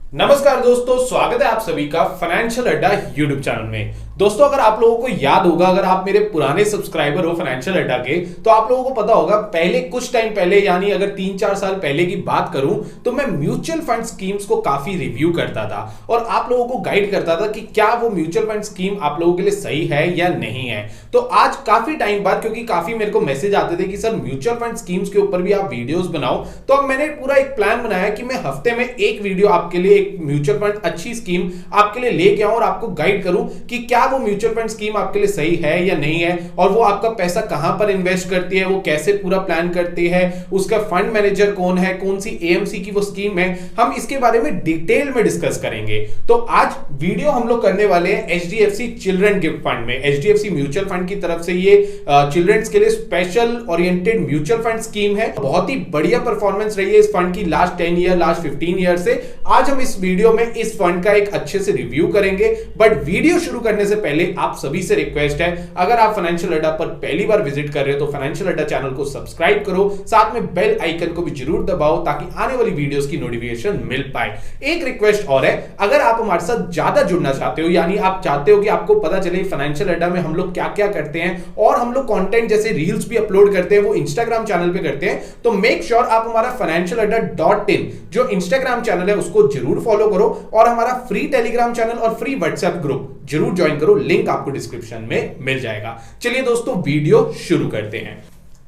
नमस्कार दोस्तों, स्वागत है आप सभी का फाइनेंशियल अड्डा यूट्यूब चैनल में। दोस्तों, अगर आप लोगों को याद होगा, अगर आप मेरे पुराने सब्सक्राइबर हो फाइनेंशियल अड्डा के, तो आप लोगों को पता होगा पहले कुछ टाइम पहले, यानी अगर 3-4 साल पहले की बात करूं तो मैं म्यूचुअल फंड स्कीम्स को काफी रिव्यू करता था और आप लोगों को गाइड करता था कि क्या वो म्यूचुअल फंड स्कीम आप लोगों के लिए सही है या नहीं है। तो आज काफी टाइम बाद, क्योंकि काफी मेरे को मैसेज आते थे कि सर म्यूचुअल फंड स्कीम्स के ऊपर भी आप वीडियोस बनाओ, तो अब मैंने पूरा एक प्लान बनाया कि मैं हफ्ते में एक वीडियो आपके लिए एक म्यूचुअल फंड अच्छी स्कीम आपके लिए लेके आऊं और आपको गाइड करूं कि क्या वो म्यूचुअल फंड स्कीम आपके लिए सही है या नहीं है, और वो आपका पैसा कहां पर इन्वेस्ट करती है, वो कैसे पूरा प्लान करती है, उसका फंड मैनेजर कौन है, कौन सी एएमसी की वो स्कीम है, हम इसके बारे में डिटेल में डिस्कस करेंगे। तो आज वीडियो हम लोग करने वाले हैं एचडीएफसी चिल्ड्रन गिफ्ट फंड में। एचडीएफसी म्यूचुअल फंड की तरफ से ये चिल्ड्रंस के लिए special oriented mutual fund scheme है। बहुत ही बढ़िया परफॉर्मेंस रही है इस फंड की लास्ट 10 ईयर, लास्ट 15 ईयर से। आज हम इस वीडियो में इस फंड का एक अच्छे से रिव्यू करेंगे, बट वीडियो शुरू करने से पहले आप सभी से रिक्वेस्ट है, अगर आप फाइनेंशियल अड्डा पर पहली बार विजिट कर रहे हो तो फाइनेंशियल अड्डा चैनल को सब्सक्राइब करो, साथ में बेल आइकन को भी जरूर दबाओ ताकि आने वाली वीडियोस की नोटिफिकेशन मिल पाए। एक रिक्वेस्ट और है, अगर आप हमारे साथ ज्यादा जुड़ना चाहते हो, यानी आप चाहते हो कि आपको पता चले फाइनेंशियल अड्डा में हम लोग क्या क्या करते हैं, और हम लोग कंटेंट जैसे रील्स भी अपलोड करते हैं वो इंस्टाग्राम चैनल पे करते हैं, तो मेक श्योर आप हमारा फाइनेंशियल अड्डा .in जो इंस्टाग्राम चैनल है उसको जरूर फॉलो करो, और हमारा फ्री टेलीग्राम चैनल और फ्री व्हाट्सएप ग्रुप जरूर ज्वाइन करो, लिंक आपको डिस्क्रिप्शन में मिल जाएगा। चलिए दोस्तों, वीडियो शुरू करते हैं।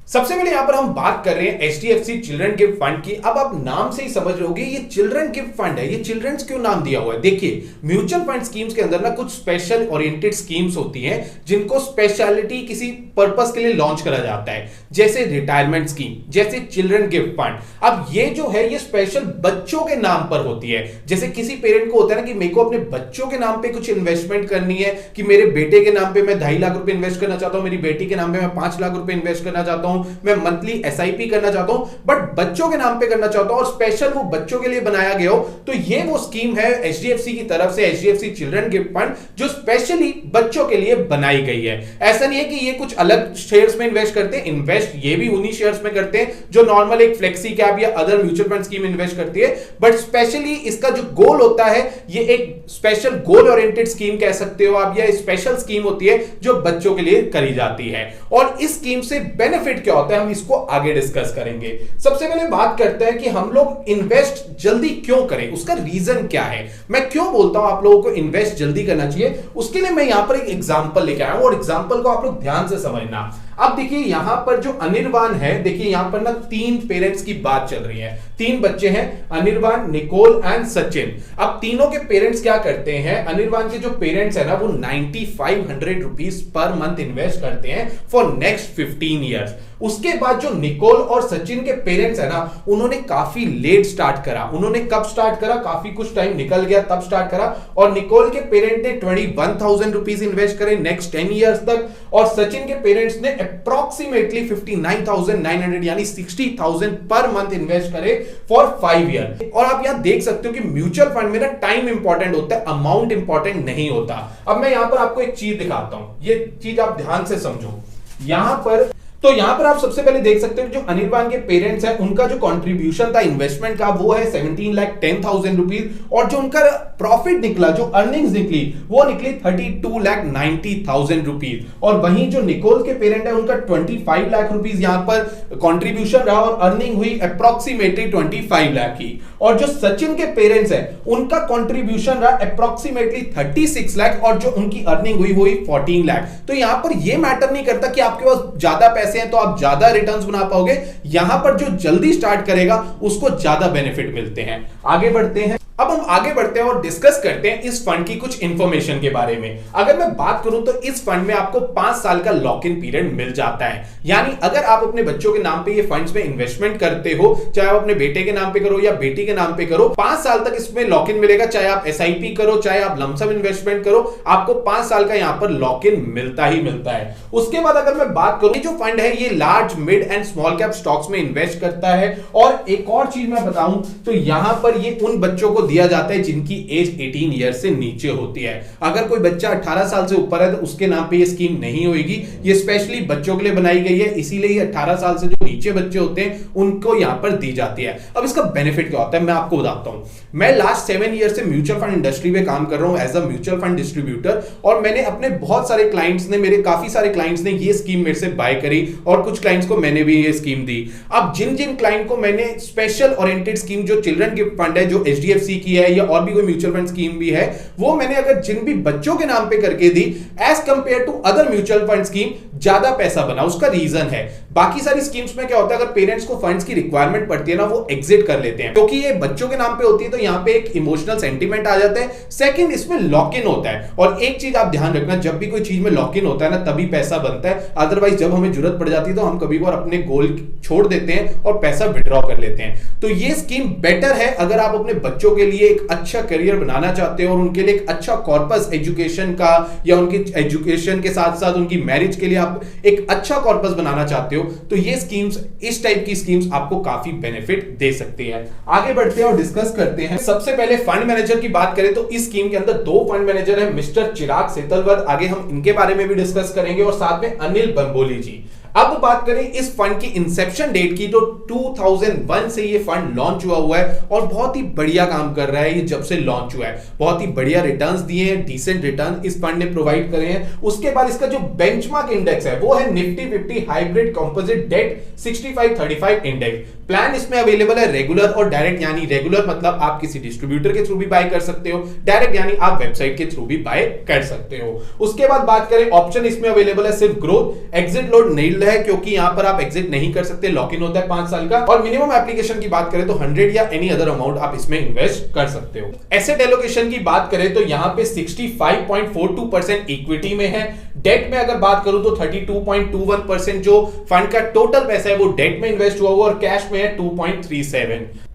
सबसे पहले यहां पर हम बात कर रहे हैं एचडीएफसी चिल्ड्रन गिफ्ट फंड की। अब आप नाम से ही समझ रहे होंगे ये चिल्ड्रन गिफ्ट फंड है, ये चिल्ड्रंस क्यों नाम दिया हुआ है। देखिए, म्यूचुअल फंड स्कीम्स के अंदर ना कुछ स्पेशल ओरिएंटेड स्कीम्स होती हैं जिनको स्पेशलिटी किसी पर्पस के लिए लॉन्च करा जाता है, जैसे रिटायरमेंट स्कीम, जैसे चिल्ड्रन गिफ्ट फंड। अब ये जो है ये स्पेशल बच्चों के नाम पर होती है। जैसे किसी पेरेंट को होता है ना कि मेरे को अपने बच्चों के नाम पे कुछ इन्वेस्टमेंट करनी है, कि मेरे बेटे के नाम पे मैं 2.5 लाख रुपए इन्वेस्ट करना चाहता हूं, मेरी बेटी के नाम पे मैं 5 लाख रुपए इन्वेस्ट करना चाहता हूं, मैं मंथली एसआईपी करना चाहता हूं, बट बच्चों के नाम पे करना चाहता हूं और स्पेशल वो बच्चों के लिए बनाया गया हो, तो ये वो स्कीम है एचडीएफसी की तरफ से, एचडीएफसी चिल्ड्रन गिफ्ट फंड, जो स्पेशली बच्चों के लिए बनाई गई है। ऐसा नहीं है कि ये कुछ अलग शेयर्स में इन्वेस्ट करते हैं, इन्वेस्ट ये भी उन्हीं शेयर्स में करते हैं जो नॉर्मल एक फ्लेक्सी कैप या other mutual fund scheme invest करती है, बट स्पेशली इसका जो गोल होता है ये एक स्पेशल गोल ओरिएंटेड स्कीम कह सकते हो आप, या स्पेशल स्कीम होती है जो बच्चों के लिए करी जाती है। और इस स्कीम से बेनिफिट क्या होता है हम इसको आगे डिस्कस करेंगे। सबसे पहले बात करते हैं कि हम लोग इन्वेस्ट जल्दी क्यों करें, उसका रीजन क्या है। मैं क्यों बोलता हूं आप लोगों को इन्वेस्ट जल्दी करना चाहिए, उसके लिए मैं यहां पर एक एग्जांपल लेके आया हूं, और एग्जांपल को आप लोग ध्यान से समझना। अब देखिए यहां पर जो अनिर्बान है, देखिए यहां पर ना 3 पेरेंट्स की बात चल रही है, 3 बच्चे हैं, अनिर्बान, निकोल एंड सचिन। अब तीनों के पेरेंट्स क्या करते हैं, अनिर्बान के जो पेरेंट्स है ना वो 9500 रुपीस पर मंथ इन्वेस्ट करते हैं फॉर नेक्स्ट 15 ईयर्स। उसके बाद जो निकोल और सचिन के पेरेंट्स है ना, उन्होंने काफी लेट स्टार्ट करा। उन्होंने कब स्टार्ट करा, काफी कुछ टाइम निकल गया तब स्टार्ट करा, और निकोल के पेरेंट ने 21,000 रुपीस इन्वेस्ट करे नेक्स्ट 10 ईयर्स तक, और सचिन के पेरेंट्स ने अप्रोक्सीमेटली 59,900 यानी 60,000 पर मंथ इन्वेस्ट करे फॉर 5 ईयर। और आप यहां देख सकते हो कि म्यूचुअल फंड में ना टाइम इंपॉर्टेंट होता है, अमाउंट इंपॉर्टेंट नहीं होता। अब मैं यहां पर आपको एक चीज दिखाता हूं, ये चीज आप ध्यान से समझो। यहां पर आप सबसे पहले देख सकते हो जो अनिर्बान के पेरेंट्स हैं उनका जो कंट्रीब्यूशन था इन्वेस्टमेंट का वो है 17,10,000 रुपीज, और जो उनका प्रॉफिट निकला, जो अर्निंग्स निकली वो निकली 32,90,000 रुपीज। और वहीं जो निकोल के पेरेंट है उनका 25 लाख रुपीज यहां पर कंट्रीब्यूशन रहा और अर्निंग हुई अप्रोक्सीमेटली 25 लाख की। और जो सचिन के पेरेंट्स है उनका कंट्रीब्यूशन रहा अप्रोक्सीमेटली 36 लाख, और जो उनकी अर्निंग हुई वो 14 लाख। तो यहां पर यह मैटर नहीं करता कि आपके पास ज्यादा पैसे हैं तो आप ज्यादा रिटर्न्स बना पाओगे, यहां पर जो जल्दी स्टार्ट करेगा उसको ज्यादा बेनिफिट मिलते हैं। आगे बढ़ते हैं। अब हम आगे बढ़ते हैं और डिस्कस करते हैं इस फंड की कुछ इंफॉर्मेशन के बारे में। अगर मैं बात करूं तो इस फंड में आपको 5 साल का लॉक इन पीरियड मिल जाता है, यानी अगर आप अपने बच्चों के नाम पे ये फंड्स में इन्वेस्टमेंट करते हो, चाहे आप अपने बेटे के नाम पे करो या बेटी के नाम पे करो, 5 साल तक इसमें लॉक इन मिलेगा। चाहे आप एसआईपी करो, चाहे आप लमसम इन्वेस्टमेंट करो, आपको 5 साल का यहां पर लॉक इन मिलता ही मिलता है। उसके बाद अगर मैं बात करूं, जो फंड है ये large, mid and small cap stocks में इन्वेस्ट करता है। और एक और चीज मैं बताऊं तो यहां पर ये उन बच्चों को दिया जाता है जिनकी एज 18 ईयर से नीचे होती है। अगर कोई बच्चा 18 साल से ऊपर है तो उसके नाम पे ये स्कीम नहीं होगी। ये स्पेशली बच्चों के लिए बनाई गई है, इसीलिए ये 18 साल से जो नीचे बच्चे होते हैं उनको यहां पर दी जाती है। अब इसका बेनिफिट क्या होता है मैं आपको बताता हूं। मैं लास्ट 7 ईयर से म्यूचुअल फंड इंडस्ट्री में काम कर रहा हूं as a mutual fund distributor, और मैंने अपने बहुत सारे क्लाइंट्स ने, मेरे काफी सारे क्लाइंट्स ने ये स्कीम मेरे से बाय करी और कुछ क्लाइंट्स को मैंने भी ये स्कीम दी। अब जिन जिन क्लाइंट को मैंने स्पेशल ओरिएंटेड स्कीम जो चिल्ड्रन गिफ्ट फंड है, जो एचडीएफसी की है या और भी कोई म्यूचुअल फंड स्कीम भी है, वो मैंने अगर जिन भी बच्चों के नाम पे करके दी, as compare to other mutual fund scheme ज्यादा पैसा बना। उसका रीजन है, बाकी सारी स्कीम्स में क्या होता है, अगर पेरेंट्स को फंड्स की रिक्वायरमेंट पड़ती है ना, वो एग्जिट कर लेते हैं, क्योंकि ये बच्चों के नाम पे होती है तो यहां पे एक इमोशनल सेंटीमेंट आ जाता है। सेकंड, इसमें लॉक इन होता है, और एक चीज आप ध्यान रखना, जब भी कोई चीज में लॉक इन होता है ना तभी पैसा बनता है, अदरवाइज जब हमें जरूरत पड़ जाती है तो हम कभी बार अपने गोल छोड़ देते हैं और पैसा विड्रॉ कर लेते हैं। तो ये स्कीम बेटर है अगर आप अपने बच्चों के लिए एक अच्छा करियर बनाना चाहते हो और उनके लिए एक अच्छा कॉर्पस एजुकेशन का, या उनकी एजुकेशन के साथ साथ उनकी मैरिज के लिए आप एक अच्छा कॉर्पस बनाना चाहते हो, तो ये स्कीम्स, इस टाइप की स्कीम्स आपको काफी बेनिफिट दे सकती है। आगे बढ़ते हैं और डिस्कस करते हैं। सबसे पहले फंड मैनेजर की बात करें तो इस स्कीम के अंदर 2 फंड मैनेजर है, मिस्टर चिराग सेतलवर, आगे हम इनके बारे में भी डिस्कस करेंगे, और साथ में अनिल बंबोली जी। अब बात करें इस फंड की इंसेप्शन डेट की, तो 2001 से ये फंड लॉन्च हुआ है और बहुत ही बढ़िया काम कर रहा है। ये जब से लॉन्च हुआ है बहुत ही बढ़िया रिटर्न्स दिए हैं, डिसेंट रिटर्न इस फंड ने प्रोवाइड करे हैं। उसके बाद इसका जो बेंचमार्क इंडेक्स है वो है Nifty 50 hybrid composite debt 6535 index. Plan इसमें अवेलेबल है रेगुलर और डायरेक्ट, यानी रेगुलर मतलब आप किसी डिस्ट्रीब्यूटर के थ्रू भी बाय कर सकते हो, डायरेक्ट यानी आप वेबसाइट के थ्रू भी बाय कर सकते हो। उसके बाद बात करें ऑप्शन, इसमें अवेलेबल है सिर्फ ग्रोथ, एग्जिट लोड नहीं है क्योंकि यहां पर आप एग्जिट नहीं कर सकते, लॉक इन होता है 5 साल का। और मिनिमम एप्लीकेशन की बात करें तो 100 या एनी अदर अमाउंट आप इसमें इन्वेस्ट कर सकते हो। एसेट एलोकेशन की बात करें तो यहां पे 65.42% इक्विटी में है। डेट में अगर बात करूं तो 32.21% जो फंड का टोटल पैसा है वो डेट में इन्वेस्ट हुआ और कैश में है 2.37।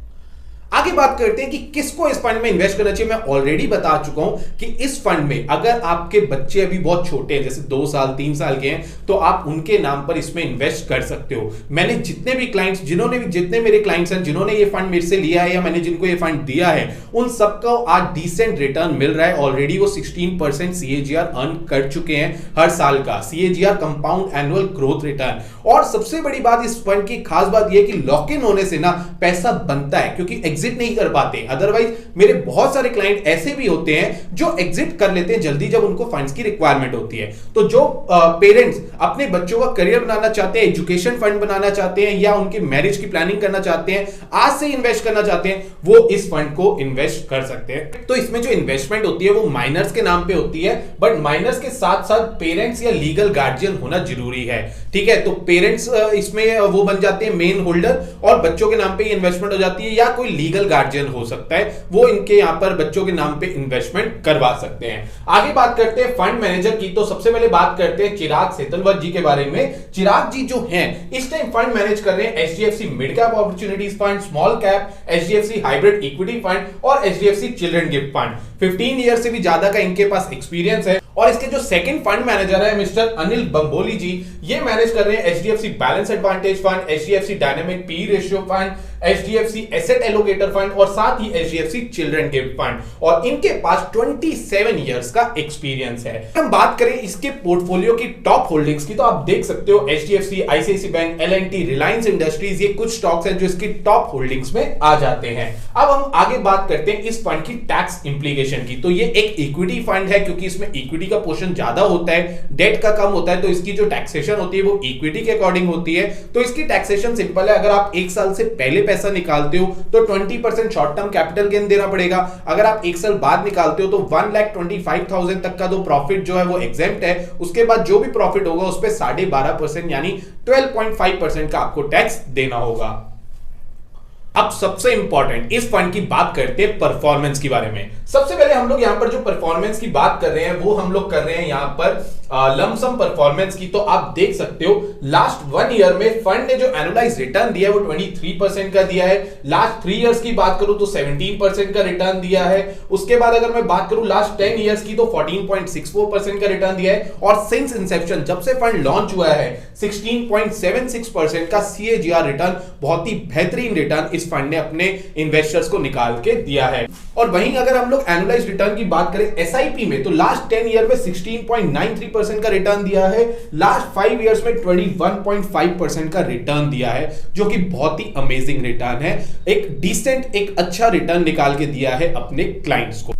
आगे बात करते हैं कि किसको इस फंड में इन्वेस्ट करना चाहिए। मैं ऑलरेडी बता चुका हूं कि इस फंड में अगर आपके बच्चे अभी बहुत छोटे हैं, जैसे 2 साल 3 साल के हैं, तो आप उनके नाम पर इसमें इन्वेस्ट कर सकते हो। मैंने जितने भी क्लाइंट्स, जितने मेरे क्लाइंट्स हैं जिन्होंने ये फंड मेरे से लिया है या मैंने जिनको ये फंड दिया है, उन सबको आज डिसेंट रिटर्न मिल रहा है। ऑलरेडी वो 16% सीएजीआर अर्न कर चुके हैं हर साल का, CAGR compound annual growth return. और सबसे बड़ी बात इस फंड की खास बात यह है कि लॉक इन होने से ना पैसा बनता है, क्योंकि एग्जिट नहीं कर पाते। अदरवाइज मेरे बहुत सारे क्लाइंट ऐसे भी होते हैं जो एग्जिट कर लेते हैं जल्दी जब उनको फंड्स की रिक्वायरमेंट होती है। तो जो पेरेंट्स अपने बच्चों का करियर बनाना चाहते हैं, एजुकेशन फंड बनाना चाहते हैं या उनकी मैरिज की प्लानिंग करना चाहते हैं, आज से इन्वेस्ट करना चाहते हैं, वो इस फंड को इन्वेस्ट कर सकते हैं। तो इसमें जो इन्वेस्टमेंट होती है वो माइनर्स के नाम पे होती है, बट माइनर्स के साथ साथ पेरेंट्स या लीगल गार्जियन होना जरूरी है। ठीक है, तो पेरेंट्स इसमें वो बन जाते हैं मेन होल्डर और बच्चों के नाम पे इन्वेस्टमेंट हो जाती है, या कोई लीगल गार्जियन हो सकता है, वो इनके यहां पर बच्चों के नाम पे इन्वेस्टमेंट करवा सकते हैं। आगे बात करते हैं फंड मैनेजर की, तो सबसे पहले बात करते हैं चिराग सेतलवर जी के बारे में। चिराग जी जो हैं इस टाइम फंड मैनेज कर रहे हैं HDFC mid cap opportunities fund, small cap, HDFC hybrid equity fund और HDFC children gift fund. 15 year से भी ज्यादा का इनके पास एक्सपीरियंस है। और इसके जो सेकंड फंड मैनेजर है मिस्टर अनिल बंबोली जी, ये मैनेज कर रहे हैं HDFC balance advantage fund, HDFC dynamic P ratio fund, HDFC asset allocator fund और साथ ही एचडीएफसी चिल्ड्रन गिफ्ट फंड। और इनके पास 27 इयर्स का एक्सपीरियंस है। हम बात करें इसके पोर्टफोलियो की टॉप होल्डिंग्स की, तो आप देख सकते हो HDFC, ICICI bank, L&T, Reliance industries, ये कुछ स्टॉक्स हैं जो इसकी टॉप होल्डिंग्स में आ जाते हैं। अब हम आगे बात करते हैं इस फंड की टैक्स इंप्लीकेशन की। तो ये एक इक्विटी फंड है, क्योंकि इसमें इक्विटी का पोर्शन ज्यादा होता है, डेट का कम होता है, तो इसकी जो टैक्सेशन होती है वो इक्विटी के अकॉर्डिंग होती है। तो इसकी टैक्सेशन सिंपल है, अगर आप 1 साल से पहले पैसा निकालते हो तो 20% शॉर्ट टर्म कैपिटल गेन देना पड़ेगा। अगर आप 1 साल बाद निकालते हो तो 1,25,000 तक का जो प्रॉफिट जो है वो एग्जेम्प्ट है। उसके बाद जो भी प्रॉफिट होगा उस पे 12.5% यानी 12.5% का आपको टैक्स देना होगा। अब सबसे इंपॉर्टेंट इस फंड की बात करते हैं परफॉर्मेंस के बारे में। सबसे पहले हम लोग यहां पर जो परफॉर्मेंस की बात कर रहे हैं वो हम लोग कर रहे हैं यहां पर लमसम परफॉर्मेंस की, तो आप देख सकते हो लास्ट 1 ईयर में फंड ने जो एनुअलाइज रिटर्न दिया है वो 23% का दिया है। लास्ट 3 इयर्स की बात करूं तो 17% का रिटर्न दिया है। उसके बाद अगर मैं बात करूं लास्ट 10 इयर्स की तो 14.64% का रिटर्न दिया है। और सिंस इंसेप्शन, जब से फंड लॉन्च हुआ है, 16.76% का CAGR रिटर्न, बहुत ही बेहतरीन रिटर्न इस फंड ने अपने इन्वेस्टर्स को निकाल के दिया है। और वहीं अगर हम लोग एनुअलाइज रिटर्न की बात करें SIP में, तो लास्ट 10 ईयर में 16.93% का रिटर्न दिया है। लास्ट 5 इयर्स में 21.5% का रिटर्न दिया है, जो कि बहुत ही अमेजिंग रिटर्न है। एक डिसेंट, एक अच्छा रिटर्न निकाल के दिया है अपने क्लाइंट्स को।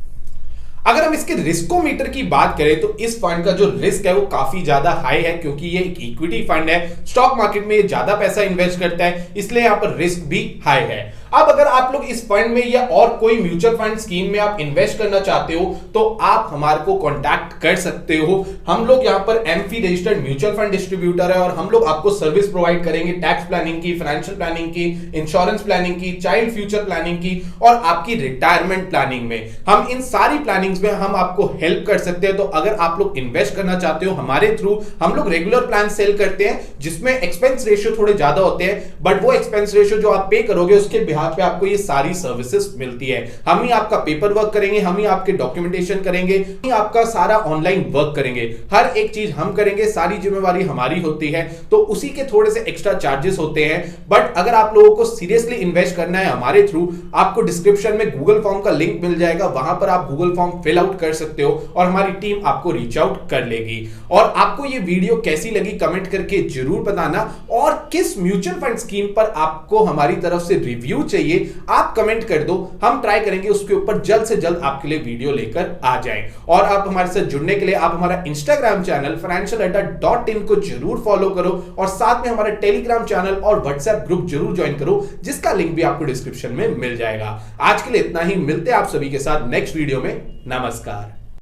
अगर हम इसके रिस्कोमीटर की बात करें तो इस फंड का जो रिस्क है वो काफी ज्यादा हाई है, क्योंकि ये एक इक्विटी फंड है, स्टॉक मार्केट में ये ज्यादा पैसा इन्वेस्ट करता है, इसलिए यहां पर रिस्क भी हाई है। अब अगर आप लोग इस फंड में या और कोई म्यूचुअल फंड स्कीम में आप इन्वेस्ट करना चाहते हो तो आप हमारे को कांटेक्ट कर सकते हो। हम लोग यहां पर AMFI registered mutual fund distributor है और हम लोग आपको सर्विस प्रोवाइड करेंगे टैक्स प्लानिंग की, फाइनेंशियल प्लानिंग की, इंश्योरेंस प्लानिंग की, चाइल्ड फ्यूचर प्लानिंग की और आपकी रिटायरमेंट प्लानिंग में। हम इन सारी प्लानिंग्स में हम आपको हेल्प कर सकते हैं। तो अगर आप लोग इन्वेस्ट करना चाहते हो हमारे थ्रू, हम लोग रेगुलर प्लान सेल करते हैं जिसमें एक्सपेंस रेशियो थोड़े ज्यादा होते हैं, बट वो एक्सपेंस रेशियो जो आप पे करोगे उसके बिहाफ पे आपको ये सारी सर्विसेज मिलती है। हम ही आपका पेपर वर्क करेंगे, हम ही आपके डॉक्यूमेंटेशन करेंगे, हम ही आपका सारा ऑनलाइन वर्क करेंगे, हर एक चीज हम करेंगे, सारी जिम्मेवारी हमारी होती है। तो उसी के थोड़े से एक्स्ट्रा चार्जेस होते हैं। बट अगर आप लोगों को सीरियसली इन्वेस्ट करना है हमारे थ्रू, आपको डिस्क्रिप्शन में गूगल फॉर्म का लिंक मिल जाएगा, वहां पर आप गूगल फॉर्म फिल आउट कर सकते हो और हमारी टीम आपको रीच आउट कर लेगी। और आपको ये वीडियो कैसी लगी कमेंट करके जरूर बताना, और किस म्यूचुअल फंड स्कीम पर आपको हमारी तरफ से रिव्यू चाहिए आप कमेंट कर दो, हम ट्राई करेंगे उसके ऊपर जल्द से जल्द आपके लिए वीडियो लेकर आ जाएं। और आप हमारे साथ जुड़ने के लिए आप हमारा इंस्टाग्राम चैनल financialadda.in को जरूर फॉलो करो और साथ में हमारा टेलीग्राम चैनल और व्हाट्सएप ग्रुप जरूर ज्वाइन करो, जिसका लिंक भी आपको डिस्क्रिप्शन में मिल जाएगा। आज के लिए इतना ही, मिलते हैं आप सभी के साथ नेक्स्ट वीडियो में। नमस्कार।